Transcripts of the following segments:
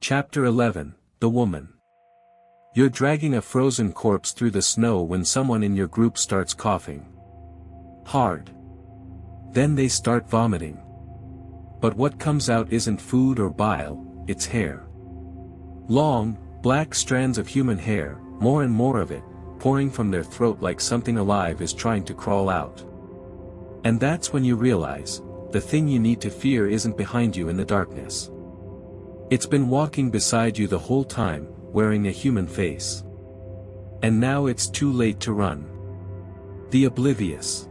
Chapter 11, The Woman. You're dragging a frozen corpse through the snow when someone in your group starts coughing hard. Then they start vomiting. But what comes out isn't food or bile, it's hair. Long, black strands of human hair, more and more of it, pouring from their throat like something alive is trying to crawl out. And that's when you realize, the thing you need to fear isn't behind you in the darkness. It's been walking beside you the whole time, wearing a human face. And now it's too late to run. The oblivious.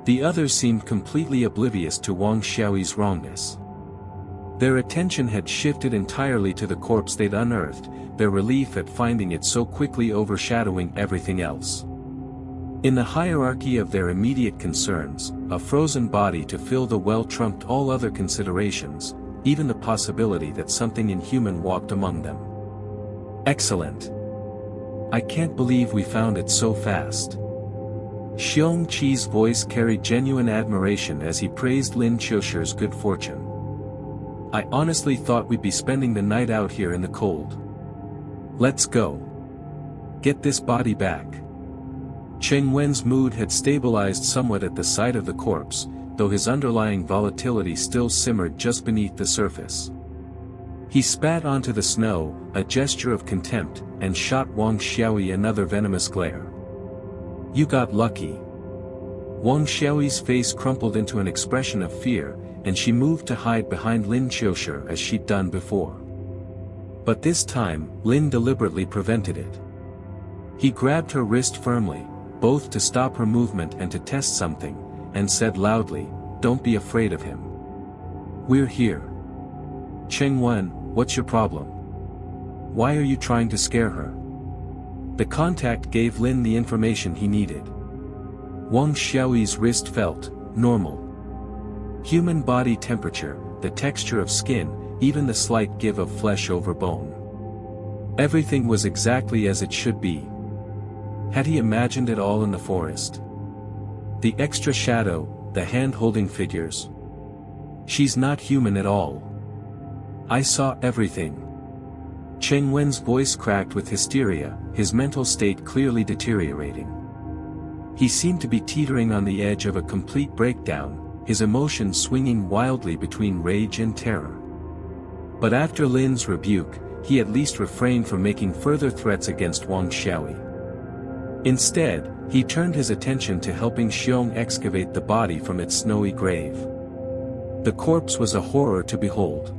The others seemed completely oblivious to Wang Xiaoyi's wrongness. Their attention had shifted entirely to the corpse they'd unearthed, their relief at finding it so quickly overshadowing everything else. In the hierarchy of their immediate concerns, a frozen body to fill the well trumped all other considerations, even the possibility that something inhuman walked among them. Excellent. I can't believe we found it so fast. Xiong Qi's voice carried genuine admiration as he praised Lin Qiushi's good fortune. I honestly thought we'd be spending the night out here in the cold. Let's go. Get this body back. Cheng Wen's mood had stabilized somewhat at the sight of the corpse, though his underlying volatility still simmered just beneath the surface. He spat onto the snow, a gesture of contempt, and shot Wang Xiaoyi another venomous glare. You got lucky. Wang Xiaoyi's face crumpled into an expression of fear, and she moved to hide behind Lin Qiushi as she'd done before. But this time, Lin deliberately prevented it. He grabbed her wrist firmly, both to stop her movement and to test something, and said loudly, "Don't be afraid of him. We're here." Cheng Wen, what's your problem? Why are you trying to scare her? The contact gave Lin the information he needed. Wang Xiaoyi's wrist felt normal. Human body temperature, the texture of skin, even the slight give of flesh over bone. Everything was exactly as it should be. Had he imagined it all in the forest? The extra shadow, the hand-holding figures. She's not human at all. I saw everything. Cheng Wen's voice cracked with hysteria, his mental state clearly deteriorating. He seemed to be teetering on the edge of a complete breakdown, his emotions swinging wildly between rage and terror. But after Lin's rebuke, he at least refrained from making further threats against Wang Xiaoyi. Instead, he turned his attention to helping Xiong excavate the body from its snowy grave. The corpse was a horror to behold.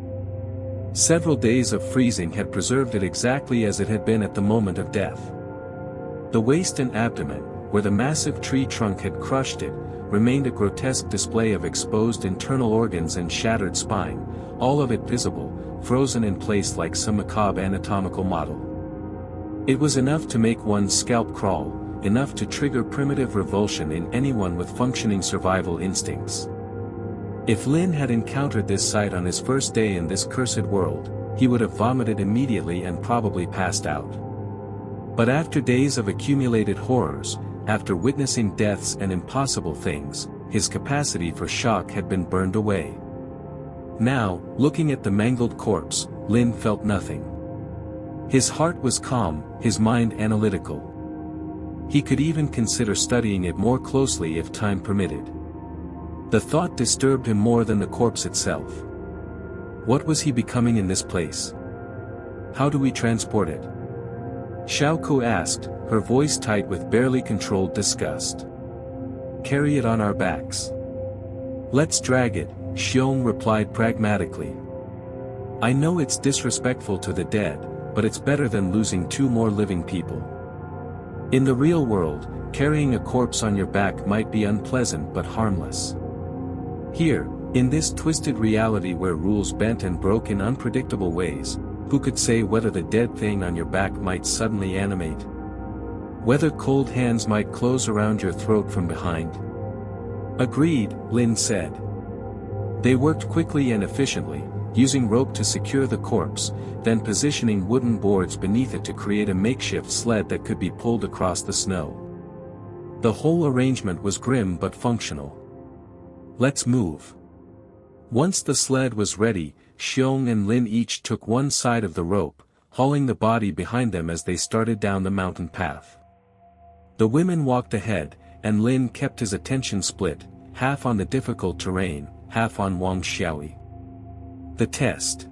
Several days of freezing had preserved it exactly as it had been at the moment of death. The waist and abdomen, where the massive tree trunk had crushed it, remained a grotesque display of exposed internal organs and shattered spine, all of it visible, frozen in place like some macabre anatomical model. It was enough to make one's scalp crawl, enough to trigger primitive revulsion in anyone with functioning survival instincts. If Lin had encountered this sight on his first day in this cursed world, he would have vomited immediately and probably passed out. But after days of accumulated horrors, after witnessing deaths and impossible things, his capacity for shock had been burned away. Now, looking at the mangled corpse, Lin felt nothing. His heart was calm, his mind analytical. He could even consider studying it more closely if time permitted. The thought disturbed him more than the corpse itself. What was he becoming in this place? How do we transport it? Xiao Ku asked, her voice tight with barely controlled disgust. Carry it on our backs. Let's drag it, Xiong replied pragmatically. I know it's disrespectful to the dead, but it's better than losing 2 more living people. In the real world, carrying a corpse on your back might be unpleasant but harmless. Here, in this twisted reality where rules bent and broke in unpredictable ways, who could say whether the dead thing on your back might suddenly animate? Whether cold hands might close around your throat from behind? Agreed, Lin said. They worked quickly and efficiently, using rope to secure the corpse, then positioning wooden boards beneath it to create a makeshift sled that could be pulled across the snow. The whole arrangement was grim but functional. Let's move. Once the sled was ready, Xiong and Lin each took one side of the rope, hauling the body behind them as they started down the mountain path. The women walked ahead, and Lin kept his attention split, half on the difficult terrain, half on Wang Xiaoyi. The test.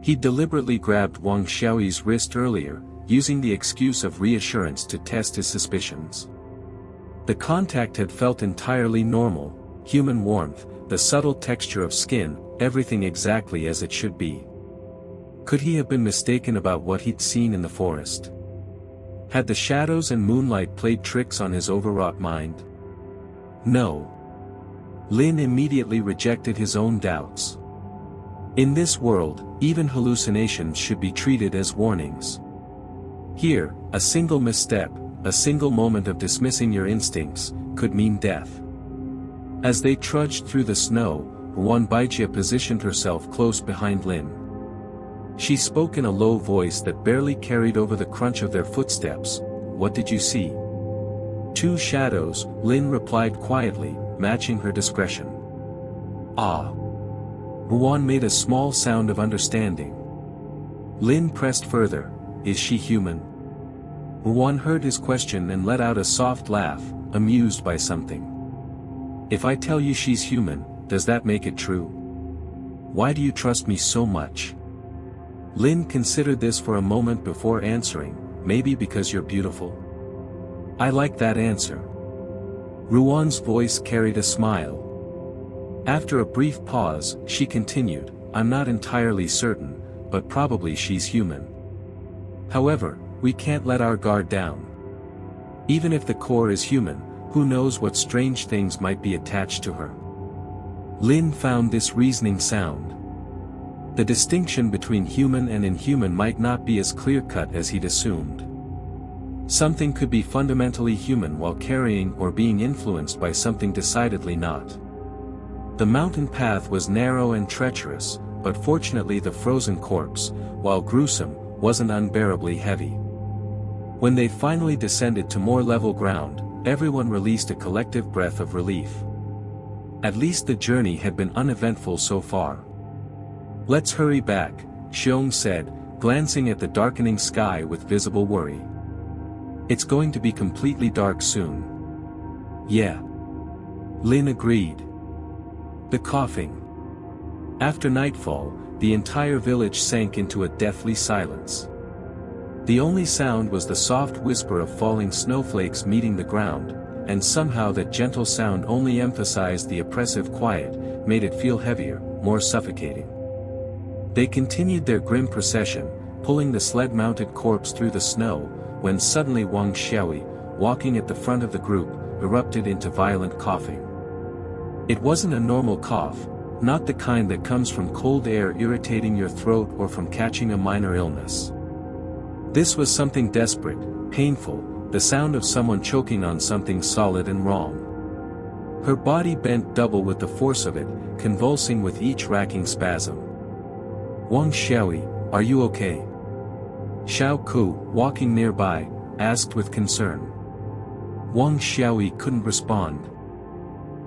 He deliberately grabbed Wang Xiaoyi's wrist earlier, using the excuse of reassurance to test his suspicions. The contact had felt entirely normal, human warmth, the subtle texture of skin, everything exactly as it should be. Could he have been mistaken about what he'd seen in the forest? Had the shadows and moonlight played tricks on his overwrought mind? No. Lin immediately rejected his own doubts. In this world, even hallucinations should be treated as warnings. Here, a single misstep, a single moment of dismissing your instincts, could mean death. As they trudged through the snow, Yuan Baijie positioned herself close behind Lin. She spoke in a low voice that barely carried over the crunch of their footsteps. "What did you see?" "Two shadows," Lin replied quietly, matching her discretion. "Ah." Yuan made a small sound of understanding. Lin pressed further. "Is she human?" Yuan heard his question and let out a soft laugh, amused by something. "If I tell you she's human, does that make it true? Why do you trust me so much?" Lin considered this for a moment before answering. "Maybe because you're beautiful." "I like that answer." Yuan's voice carried a smile. After a brief pause, she continued, "I'm not entirely certain, but probably she's human. However, we can't let our guard down. Even if the core is human, who knows what strange things might be attached to her." Lin found this reasoning sound. The distinction between human and inhuman might not be as clear-cut as he'd assumed. Something could be fundamentally human while carrying or being influenced by something decidedly not. The mountain path was narrow and treacherous, but fortunately the frozen corpse, while gruesome, wasn't unbearably heavy. When they finally descended to more level ground, everyone released a collective breath of relief. At least the journey had been uneventful so far. "Let's hurry back," Xiong said, glancing at the darkening sky with visible worry. "It's going to be completely dark soon." "Yeah." Lin agreed. The coughing. After nightfall, the entire village sank into a deathly silence. The only sound was the soft whisper of falling snowflakes meeting the ground, and somehow that gentle sound only emphasized the oppressive quiet, made it feel heavier, more suffocating. They continued their grim procession, pulling the sled-mounted corpse through the snow, when suddenly Wang Xiaoyi, walking at the front of the group, erupted into violent coughing. It wasn't a normal cough, not the kind that comes from cold air irritating your throat or from catching a minor illness. This was something desperate, painful, the sound of someone choking on something solid and wrong. Her body bent double with the force of it, convulsing with each racking spasm. "Wang Xiaoyi, are you okay?" Xiao Ku, walking nearby, asked with concern. Wang Xiaoyi couldn't respond.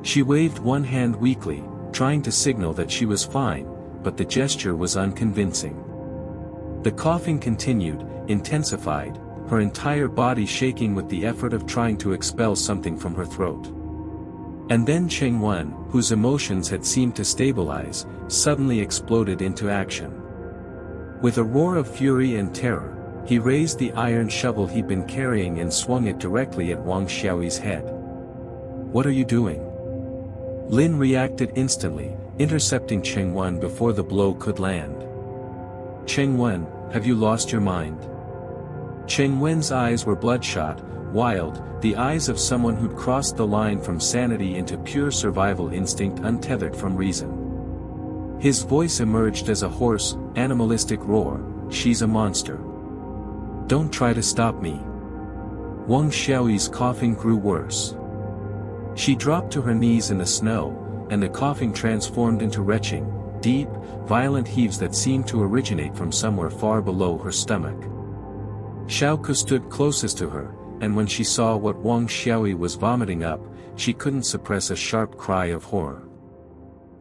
She waved one hand weakly, trying to signal that she was fine, but the gesture was unconvincing. The coughing continued, intensified, her entire body shaking with the effort of trying to expel something from her throat. And then Cheng Wen, whose emotions had seemed to stabilize, suddenly exploded into action. With a roar of fury and terror, he raised the iron shovel he'd been carrying and swung it directly at Wang Xiaoyi's head. "What are you doing?" Lin reacted instantly, intercepting Cheng Wen before the blow could land. "Cheng Wen, have you lost your mind?" Cheng Wen's eyes were bloodshot, wild, the eyes of someone who'd crossed the line from sanity into pure survival instinct untethered from reason. His voice emerged as a hoarse, animalistic roar, "She's a monster. Don't try to stop me." Wang Xiaoyi's coughing grew worse. She dropped to her knees in the snow, and the coughing transformed into retching, deep, violent heaves that seemed to originate from somewhere far below her stomach. Xiao Ku stood closest to her, and when she saw what Wang Xiaoyi was vomiting up, she couldn't suppress a sharp cry of horror.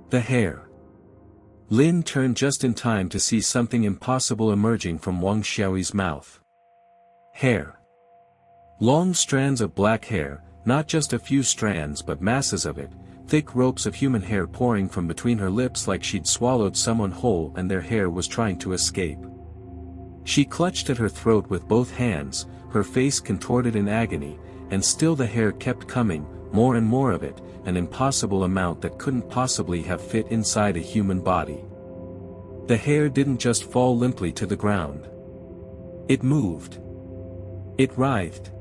"The hair! Lin turned just in time to see something impossible emerging from Wang Xiaoyi's mouth. Hair. Long strands of black hair, not just a few strands but masses of it, thick ropes of human hair pouring from between her lips like she'd swallowed someone whole and their hair was trying to escape. She clutched at her throat with both hands, her face contorted in agony, and still the hair kept coming, more and more of it, an impossible amount that couldn't possibly have fit inside a human body. The hair didn't just fall limply to the ground. It moved. It writhed.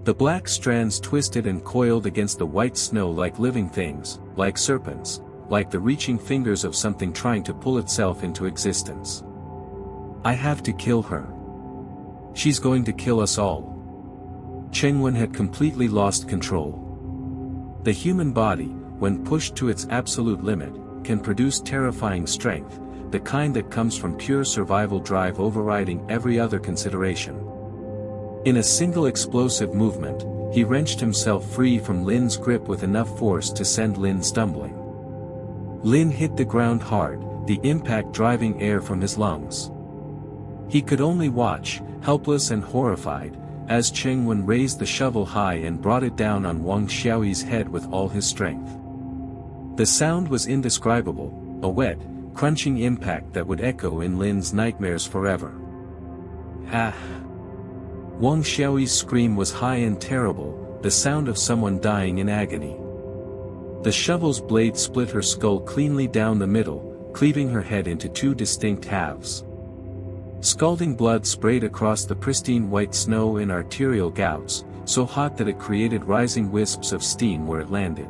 The black strands twisted and coiled against the white snow like living things, like serpents, like the reaching fingers of something trying to pull itself into existence. I have to kill her. She's going to kill us all. Chengwen had completely lost control. The human body, when pushed to its absolute limit, can produce terrifying strength, the kind that comes from pure survival drive overriding every other consideration. In a single explosive movement, he wrenched himself free from Lin's grip with enough force to send Lin stumbling. Lin hit the ground hard, the impact driving air from his lungs. He could only watch, helpless and horrified, as Chengwen raised the shovel high and brought it down on Wang Xiaoyi's head with all his strength. The sound was indescribable, a wet, crunching impact that would echo in Lin's nightmares forever. Ah! Wang Xiaoyi's scream was high and terrible, the sound of someone dying in agony. The shovel's blade split her skull cleanly down the middle, cleaving her head into two distinct halves. Scalding blood sprayed across the pristine white snow in arterial gouts, so hot that it created rising wisps of steam where it landed.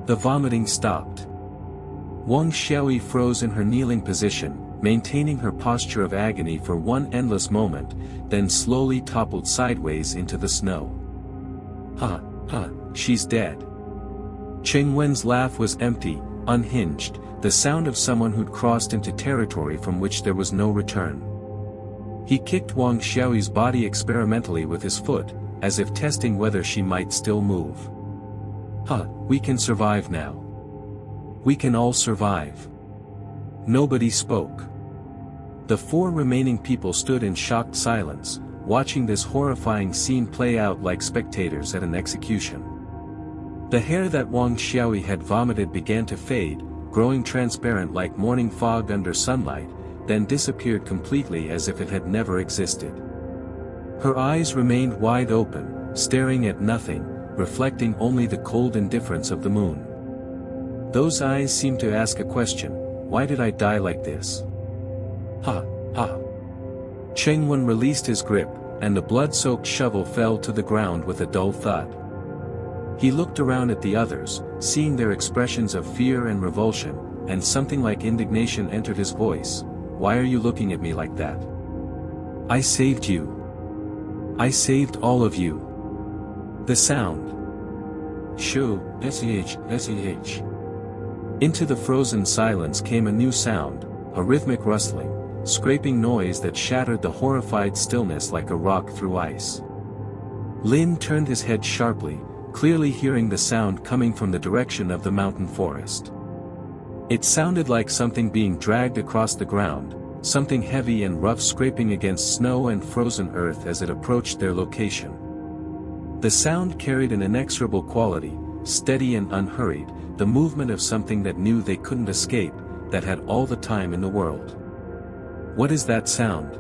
The vomiting stopped. Wang Xiaoyi froze in her kneeling position, maintaining her posture of agony for one endless moment, then slowly toppled sideways into the snow. She's dead. Chengwen's laugh was empty, unhinged, the sound of someone who'd crossed into territory from which there was no return. He kicked Wang Xiaoyi's body experimentally with his foot, as if testing whether she might still move. We can survive now. We can all survive. Nobody spoke. The four remaining people stood in shocked silence, watching this horrifying scene play out like spectators at an execution. The hair that Wang Xiaoyi had vomited began to fade, growing transparent like morning fog under sunlight, then disappeared completely as if it had never existed. Her eyes remained wide open, staring at nothing, reflecting only the cold indifference of the moon. Those eyes seemed to ask a question: why did I die like this? Chengwen released his grip, and the blood-soaked shovel fell to the ground with a dull thud. He looked around at the others, seeing their expressions of fear and revulsion, and something like indignation entered his voice. Why are you looking at me like that? I saved you. I saved all of you. The sound. Shoo, sh. Into the frozen silence came a new sound, a rhythmic rustling, scraping noise that shattered the horrified stillness like a rock through ice. Lin turned his head sharply, clearly hearing the sound coming from the direction of the mountain forest. It sounded like something being dragged across the ground, something heavy and rough scraping against snow and frozen earth as it approached their location. The sound carried an inexorable quality, steady and unhurried, the movement of something that knew they couldn't escape, that had all the time in the world. What is that sound?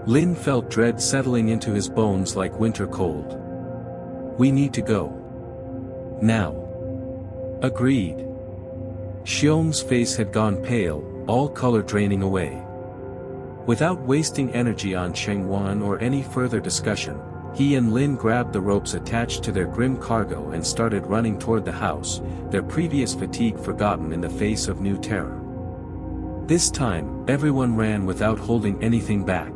Lin felt dread settling into his bones like winter cold. We need to go. Now. Agreed. Xiong's face had gone pale, all color draining away. Without wasting energy on Chengwen or any further discussion, he and Lin grabbed the ropes attached to their grim cargo and started running toward the house, their previous fatigue forgotten in the face of new terror. This time, everyone ran without holding anything back.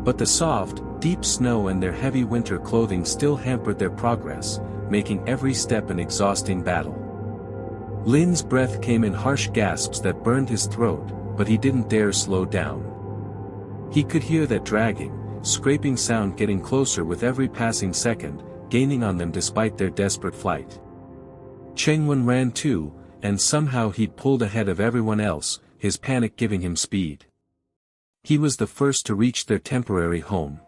But the soft, deep snow and their heavy winter clothing still hampered their progress, making every step an exhausting battle. Lin's breath came in harsh gasps that burned his throat, but he didn't dare slow down. He could hear that dragging, scraping sound getting closer with every passing second, gaining on them despite their desperate flight. Chengwen ran too, and somehow he'd pulled ahead of everyone else, his panic giving him speed. He was the first to reach their temporary home.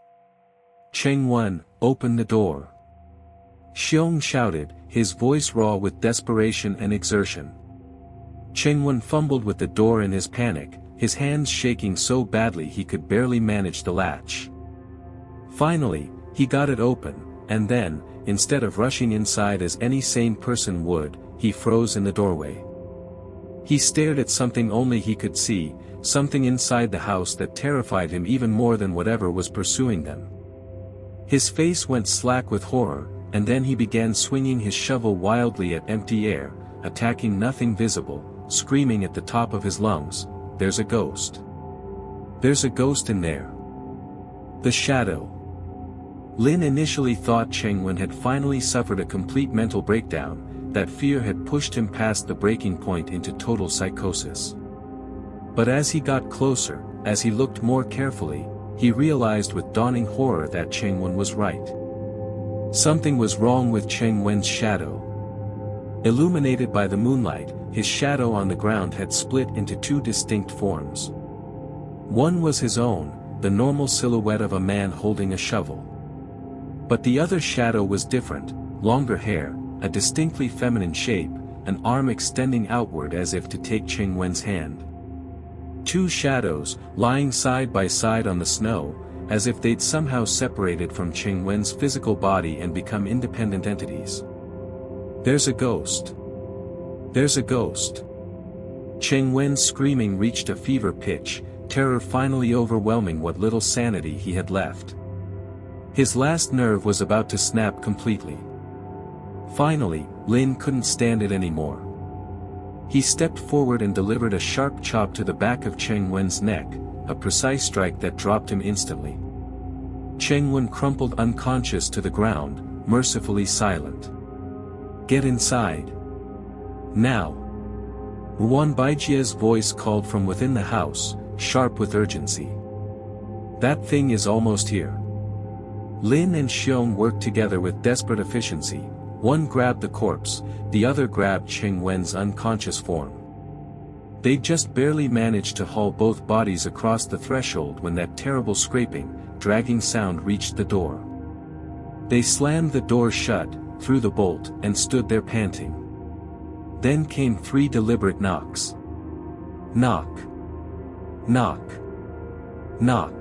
"Cheng Wen, open the door!" Xiong shouted, his voice raw with desperation and exertion. Cheng Wen fumbled with the door in his panic, his hands shaking so badly he could barely manage the latch. Finally, he got it open, and then, instead of rushing inside as any sane person would, he froze in the doorway. He stared at something only he could see, something inside the house that terrified him even more than whatever was pursuing them. His face went slack with horror, and then he began swinging his shovel wildly at empty air, attacking nothing visible, screaming at the top of his lungs, "There's a ghost! There's a ghost in there! The shadow!" Lin initially thought Cheng Wen had finally suffered a complete mental breakdown, that fear had pushed him past the breaking point into total psychosis. But as he got closer, as he looked more carefully, he realized with dawning horror that Cheng Wen was right. Something was wrong with Cheng Wen's shadow. Illuminated by the moonlight, his shadow on the ground had split into two distinct forms. One was his own, the normal silhouette of a man holding a shovel. But the other shadow was different, longer hair, a distinctly feminine shape, an arm extending outward as if to take Cheng Wen's hand. Two shadows, lying side by side on the snow, as if they'd somehow separated from Cheng Wen's physical body and become independent entities. "There's a ghost! There's a ghost!" Cheng Wen's screaming reached a fever pitch, terror finally overwhelming what little sanity he had left. His last nerve was about to snap completely. Finally, Lin couldn't stand it anymore. He stepped forward and delivered a sharp chop to the back of Cheng Wen's neck, a precise strike that dropped him instantly. Cheng Wen crumpled unconscious to the ground, mercifully silent. "Get inside! Now!" Wan Baijie's voice called from within the house, sharp with urgency. "That thing is almost here." Lin and Xiong worked together with desperate efficiency, one grabbed the corpse, the other grabbed Cheng Wen's unconscious form. They just barely managed to haul both bodies across the threshold when that terrible scraping, dragging sound reached the door. They slammed the door shut, threw the bolt, and stood there panting. Then came 3 deliberate knocks. Knock. Knock. Knock.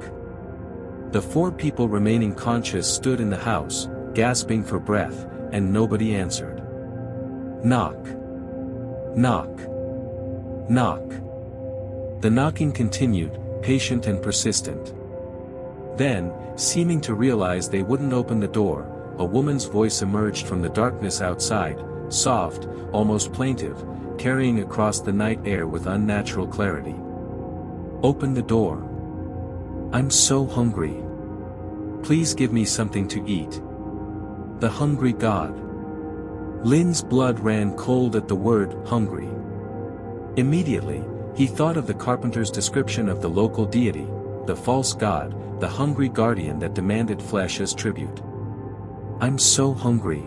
The 4 people remaining conscious stood in the house, gasping for breath, and nobody answered. Knock. Knock. Knock. The knocking continued, patient and persistent. Then, seeming to realize they wouldn't open the door, a woman's voice emerged from the darkness outside, soft, almost plaintive, carrying across the night air with unnatural clarity. "Open the door. I'm so hungry. Please give me something to eat. The hungry god." Lin's blood ran cold at the word, hungry. Immediately, he thought of the carpenter's description of the local deity, the false god, the hungry guardian that demanded flesh as tribute. "I'm so hungry."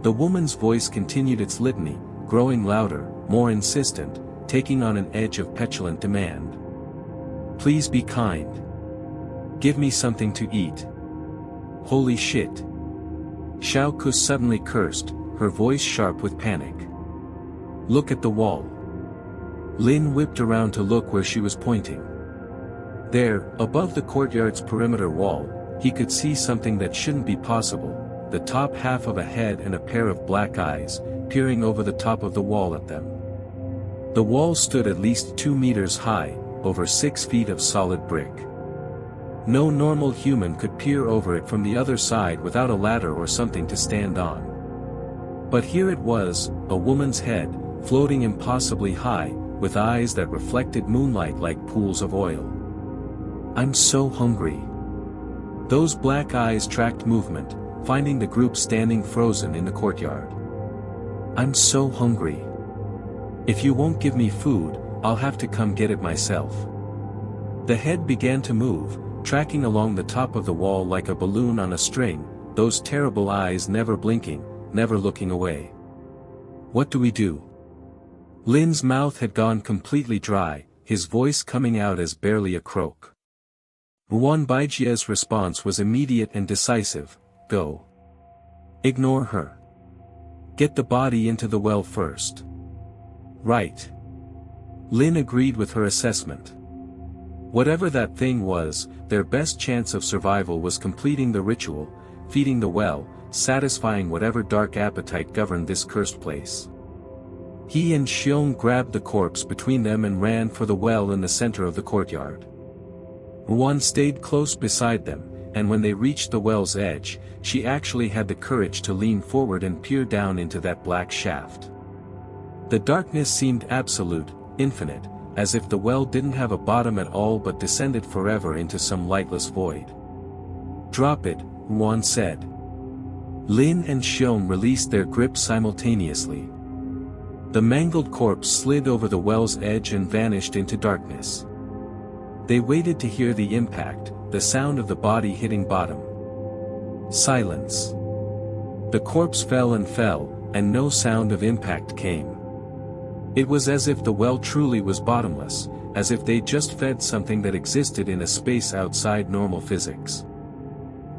The woman's voice continued its litany, growing louder, more insistent, taking on an edge of petulant demand. "Please be kind. Give me something to eat." "Holy shit!" Xiao Kus suddenly cursed, her voice sharp with panic. "Look at the wall." Lin whipped around to look where she was pointing. There, above the courtyard's perimeter wall, he could see something that shouldn't be possible, the top half of a head and a pair of black eyes, peering over the top of the wall at them. The wall stood at least 2 meters high, over 6 feet of solid brick. No normal human could peer over it from the other side without a ladder or something to stand on. But here it was, a woman's head, floating impossibly high, with eyes that reflected moonlight like pools of oil. "I'm so hungry." Those black eyes tracked movement, finding the group standing frozen in the courtyard. "I'm so hungry. If you won't give me food, I'll have to come get it myself." The head began to move, tracking along the top of the wall like a balloon on a string, those terrible eyes never blinking, never looking away. "What do we do?" Lin's mouth had gone completely dry, his voice coming out as barely a croak. Ruan Baijia's response was immediate and decisive, "Go. Ignore her. Get the body into the well first." "Right." Lin agreed with her assessment. Whatever that thing was, their best chance of survival was completing the ritual, feeding the well, satisfying whatever dark appetite governed this cursed place. He and Xiong grabbed the corpse between them and ran for the well in the center of the courtyard. Ruan stayed close beside them, and when they reached the well's edge, she actually had the courage to lean forward and peer down into that black shaft. The darkness seemed absolute, infinite, as if the well didn't have a bottom at all but descended forever into some lightless void. "Drop it," Ruan said. Lin and Xiong released their grip simultaneously. The mangled corpse slid over the well's edge and vanished into darkness. They waited to hear the impact, the sound of the body hitting bottom. Silence. The corpse fell, and no sound of impact came. It was as if the well truly was bottomless, as if they just fed something that existed in a space outside normal physics.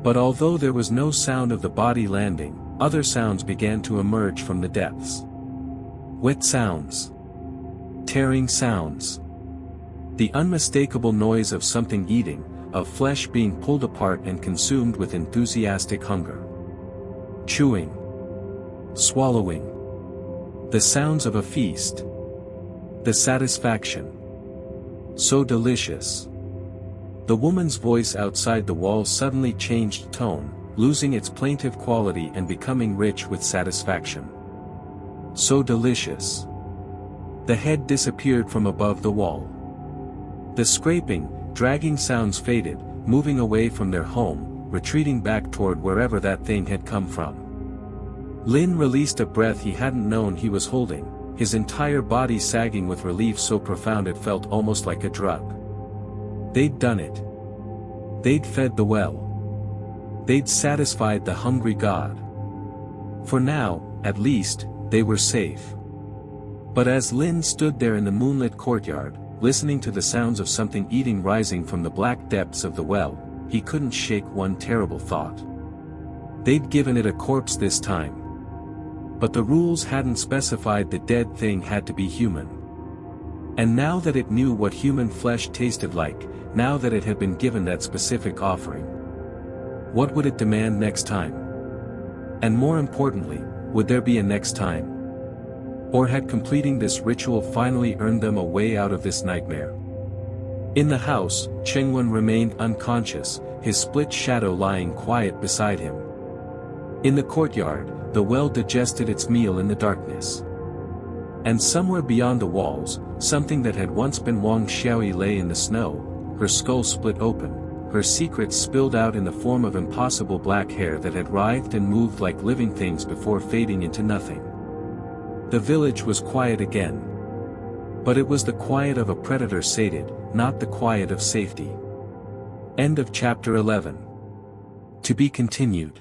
But although there was no sound of the body landing, other sounds began to emerge from the depths. Wet sounds. Tearing sounds. The unmistakable noise of something eating, of flesh being pulled apart and consumed with enthusiastic hunger. Chewing. Swallowing. The sounds of a feast. The satisfaction. So delicious. The woman's voice outside the wall suddenly changed tone, losing its plaintive quality and becoming rich with satisfaction. So delicious. The head disappeared from above the wall. The scraping, dragging sounds faded, moving away from their home, retreating back toward wherever that thing had come from. Lin released a breath he hadn't known he was holding, his entire body sagging with relief so profound it felt almost like a drug. They'd done it. They'd fed the well. They'd satisfied the hungry god. For now, at least, they were safe. But as Lin stood there in the moonlit courtyard, listening to the sounds of something eating rising from the black depths of the well, he couldn't shake one terrible thought. They'd given it a corpse this time. But the rules hadn't specified the dead thing had to be human. And now that it knew what human flesh tasted like, now that it had been given that specific offering, what would it demand next time? And more importantly, would there be a next time? Or had completing this ritual finally earned them a way out of this nightmare? In the house, Chengwen remained unconscious, his split shadow lying quiet beside him. In the courtyard, the well digested its meal in the darkness. And somewhere beyond the walls, something that had once been Wang Xiaoyi lay in the snow, her skull split open, her secrets spilled out in the form of impossible black hair that had writhed and moved like living things before fading into nothing. The village was quiet again. But it was the quiet of a predator sated, not the quiet of safety. End of chapter 11. To be continued.